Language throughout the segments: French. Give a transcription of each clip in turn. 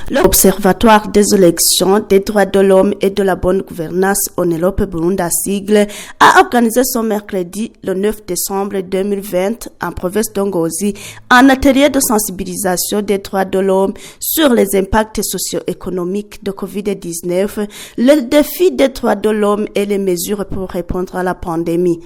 L'Observatoire des élections, des droits de l'homme et de la bonne gouvernance Onelope Burundi à sigle a organisé son mercredi le 9 décembre 2020 en province d'Ongozi un atelier de sensibilisation des droits de l'homme sur les impacts socio-économiques de Covid-19, le défi des droits de l'homme et les mesures pour répondre à la pandémie.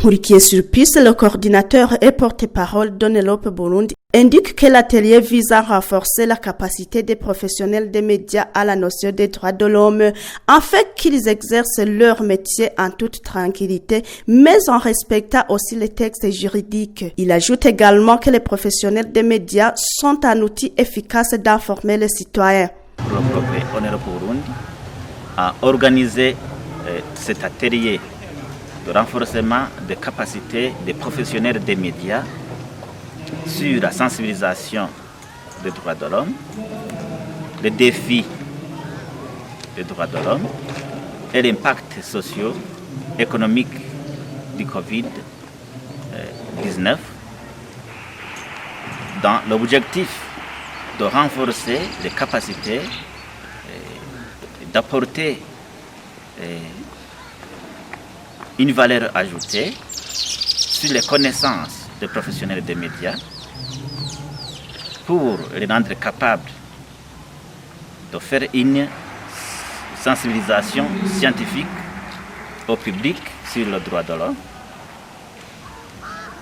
Mourikié Surpisse, le coordinateur et porte-parole d'Onelope Burundi, indique que l'atelier vise à renforcer la capacité des professionnels des médias à la notion des droits de l'homme, afin qu'ils exercent leur métier en toute tranquillité, mais en respectant aussi les textes juridiques. Il ajoute également que les professionnels des médias sont un outil efficace d'informer les citoyens. Le progrès Onelope Burundi a organisé cet atelier de renforcement des capacités des professionnels des médias sur la sensibilisation des droits de l'homme, les défis des droits de l'homme et l'impact socio-économique du Covid-19 dans l'objectif de renforcer les capacités, d'apporter une valeur ajoutée sur les connaissances des professionnels des médias pour les rendre capables de faire une sensibilisation scientifique au public sur le droit de l'homme,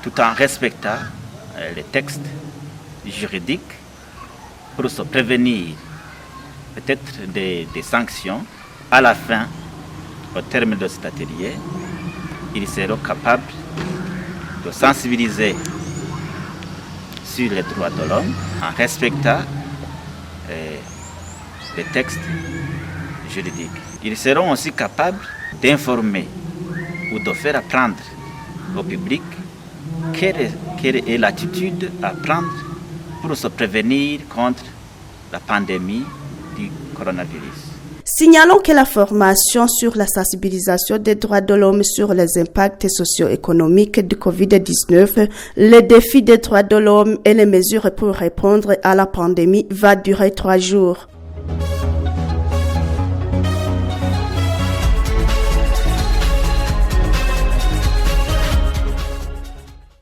tout en respectant les textes juridiques pour se prévenir peut-être des sanctions. À la fin, au terme de cet atelier, ils seront capables de sensibiliser sur les droits de l'homme en respectant les textes juridiques. Ils seront aussi capables d'informer ou de faire apprendre au public quelle est l'attitude à prendre pour se prévenir contre la pandémie du coronavirus. Signalons que la formation sur la sensibilisation des droits de l'homme sur les impacts socio-économiques du Covid-19, les défis des droits de l'homme et les mesures pour répondre à la pandémie va durer 3 jours.